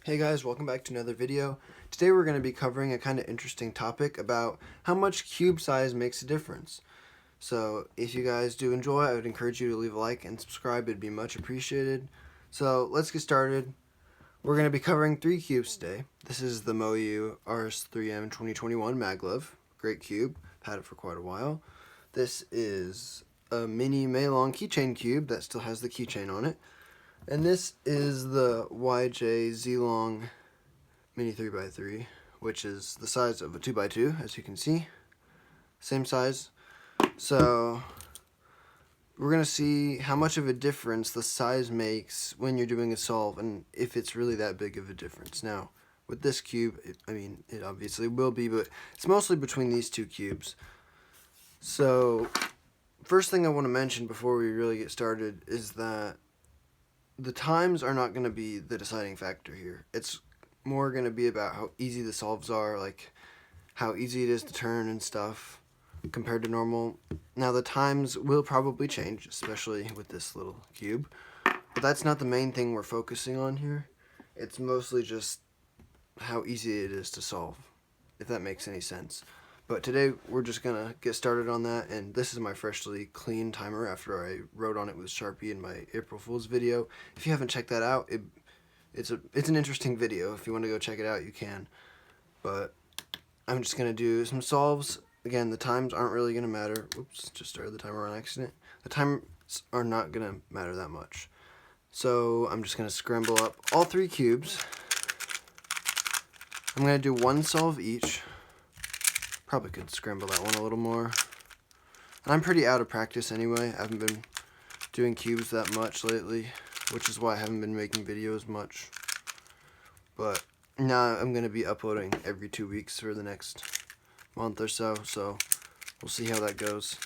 Hey guys, welcome back to another video. Today we're going to be covering a kind of interesting topic about how much cube size makes a difference. So if you guys do enjoy, I would encourage you to leave a like and subscribe. It'd be much appreciated. So let's get started. We're going to be covering 3 cubes today. This is the MoU RS3M 2021 Maglev. Great cube. Had it for quite a while. This is a mini Maylong keychain cube that still has the keychain on it. And this is the YJ Zlong Mini 3x3, which is the size of a 2x2, as you can see. Same size. So we're going to see how much of a difference the size makes when you're doing a solve, and if it's really that big of a difference. Now, with this cube, it obviously will be, but it's mostly between these two cubes. So, first thing I want to mention before we really get started is that the times are not going to be the deciding factor here. It's more going to be about how easy the solves are, like how easy it is to turn and stuff compared to normal. Now the times will probably change, especially with this little cube, but that's not the main thing we're focusing on here. It's mostly just how easy it is to solve, if that makes any sense. But today we're just gonna get started on that, and this is my freshly clean timer after I wrote on it with Sharpie in my April Fool's video. If you haven't checked that out, it's an interesting video. If you want to go check it out, you can. But I'm just gonna do some solves. Again, the times aren't really gonna matter. Oops, just started the timer on accident. The times are not gonna matter that much. So I'm just gonna scramble up all 3 cubes. I'm gonna do 1 solve each. Probably could scramble that one a little more. And I'm pretty out of practice anyway. I haven't been doing cubes that much lately, which is why I haven't been making videos much. But now I'm going to be uploading every 2 weeks for the next month or so, so we'll see how that goes.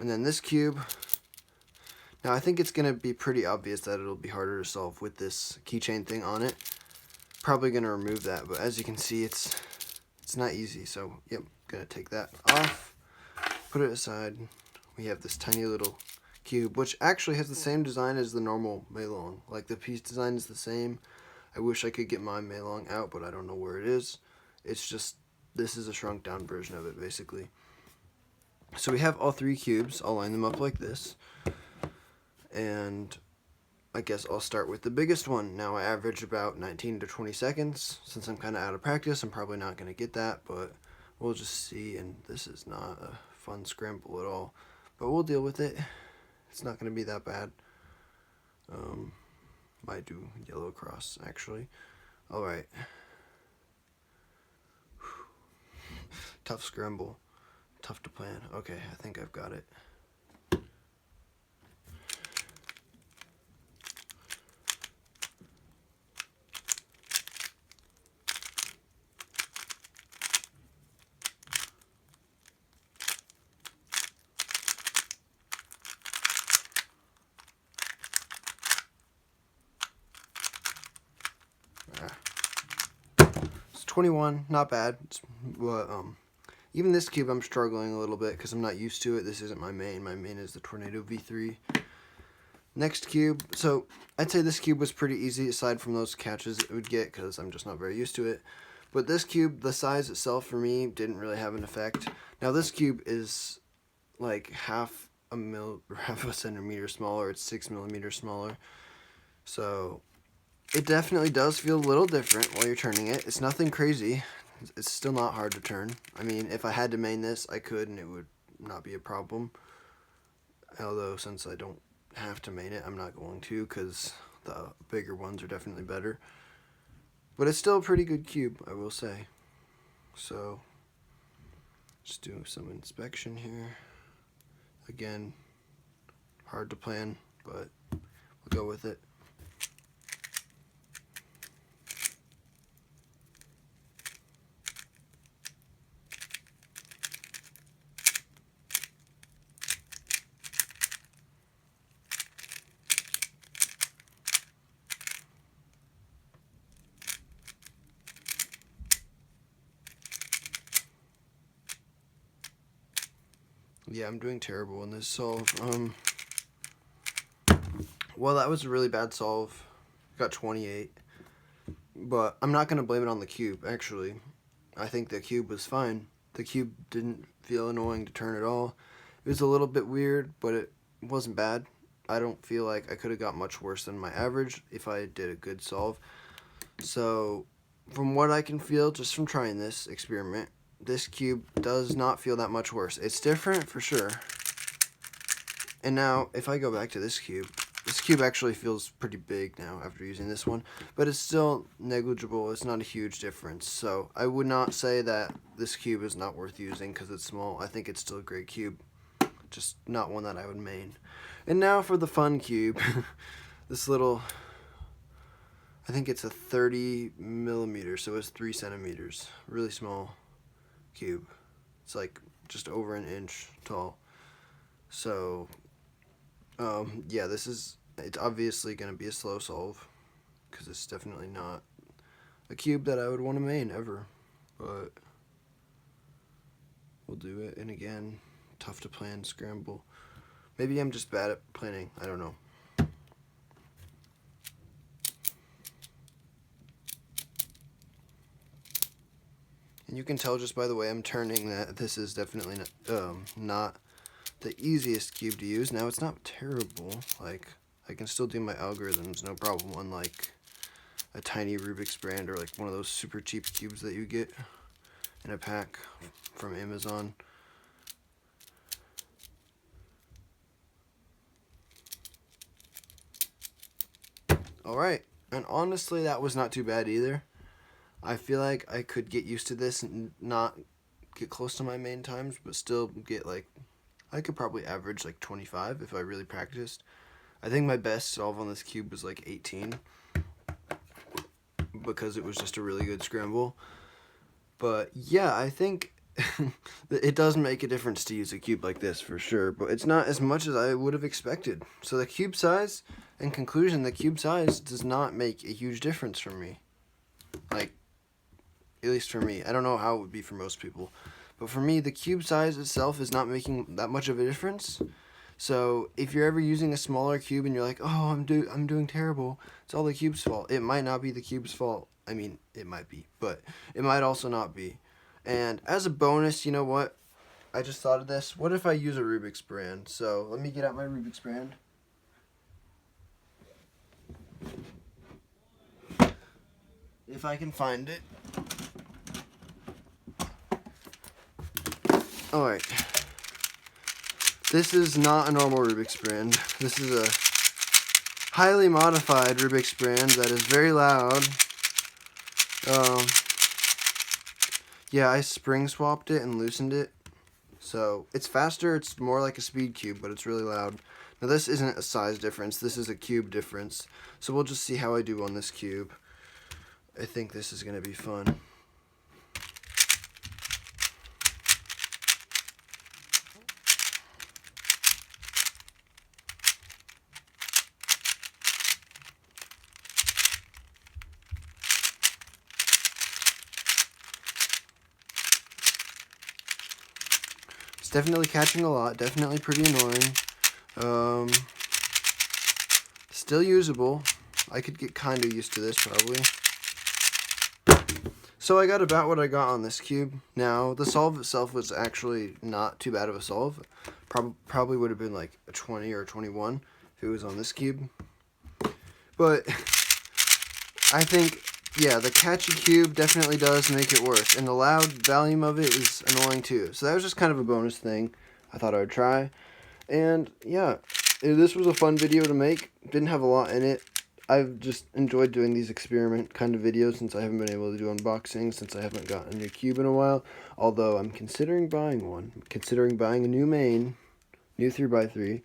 And then this cube, now I think it's going to be pretty obvious that it'll be harder to solve with this keychain thing on it. Probably going to remove that, but as you can see, it's not easy, so yep, going to take that off, put it aside. We have this tiny little cube, which actually has the same design as the normal Maylong. Like, the piece design is the same. I wish I could get my Maylong out, but I don't know where it is. It's just, this is a shrunk down version of it, basically. So we have all 3 cubes. I'll line them up like this, and I guess I'll start with the biggest one. Now I average about 19 to 20 seconds. Since I'm kind of out of practice, I'm probably not going to get that, but we'll just see. And this is not a fun scramble at all, but we'll deal with it. It's not going to be that bad. Might do yellow cross, actually. Alright. Tough scramble. Tough to plan. Okay, I think I've got it. It's 21, not bad. But even this cube I'm struggling a little bit because I'm not used to it. This isn't my main. My main is the Tornado V3. Next cube, so I'd say this cube was pretty easy aside from those catches it would get because I'm just not very used to it. But this cube, the size itself for me didn't really have an effect. Now this cube is like half a centimeter smaller. It's 6 millimeters smaller. So it definitely does feel a little different while you're turning it. It's nothing crazy. It's still not hard to turn. I mean, if I had to main this, I could, and it would not be a problem. Although, since I don't have to main it, I'm not going to, because the bigger ones are definitely better. But it's still a pretty good cube, I will say. So, just doing some inspection here. Again, hard to plan, but we'll go with it. Yeah, I'm doing terrible in this solve. Well, that was a really bad solve. Got 28. But I'm not going to blame it on the cube, actually. I think the cube was fine. The cube didn't feel annoying to turn at all. It was a little bit weird, but it wasn't bad. I don't feel like I could have got much worse than my average if I did a good solve. So, from what I can feel just from trying this experiment, this cube does not feel that much worse. It's different for sure. And now, if I go back to this cube actually feels pretty big now after using this one, but it's still negligible. It's not a huge difference. So I would not say that this cube is not worth using because it's small. I think it's still a great cube, just not one that I would main. And now for the fun cube. This little, I think it's a 30 millimeter, so it's 3 centimeters. Really small cube. It's like just over an inch tall. So yeah, it's obviously going to be a slow solve because it's definitely not a cube that I would want to main ever, but we'll do it. And again, tough to plan scramble. Maybe I'm just bad at planning, I don't know. And you can tell just by the way I'm turning that this is definitely not the easiest cube to use. Now, it's not terrible. Like, I can still do my algorithms, no problem, unlike a tiny Rubik's brand or like one of those super cheap cubes that you get in a pack from Amazon. Alright, and honestly, that was not too bad either. I feel like I could get used to this and not get close to my main times, but still get like, I could probably average like 25 if I really practiced. I think my best solve on this cube was like 18 because it was just a really good scramble. But yeah, I think it does make a difference to use a cube like this for sure, but it's not as much as I would have expected. So the cube size, in conclusion, the cube size does not make a huge difference for me. Like, at least for me. I don't know how it would be for most people. But for me, the cube size itself is not making that much of a difference. So if you're ever using a smaller cube and you're like, oh, I'm doing terrible, it's all the cube's fault. It might not be the cube's fault. I mean, it might be, but it might also not be. And as a bonus, you know what? I just thought of this. What if I use a Rubik's brand? So let me get out my Rubik's brand. If I can find it. Alright, this is not a normal Rubik's brand. This is a highly modified Rubik's brand that is very loud. Yeah, I spring swapped it and loosened it. So, it's faster, it's more like a speed cube, but it's really loud. Now this isn't a size difference, this is a cube difference. So we'll just see how I do on this cube. I think this is going to be fun. Definitely catching a lot, definitely pretty annoying. Still usable. I could get kind of used to this probably. So I got about what I got on this cube. Now, the solve itself was actually not too bad of a solve. Probably would have been like a 20 or a 21 if it was on this cube. But I think, yeah, the catchy cube definitely does make it worse, and the loud volume of it is annoying too. So that was just kind of a bonus thing I thought I would try. And yeah, this was a fun video to make. Didn't have a lot in it. I've just enjoyed doing these experiment kind of videos since I haven't been able to do unboxings, since I haven't gotten a new cube in a while. Although I'm considering buying one. I'm considering buying a new main, new 3x3.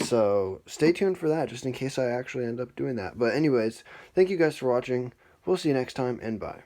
So stay tuned for that, just in case I actually end up doing that. But anyways, thank you guys for watching. We'll see you next time, and bye.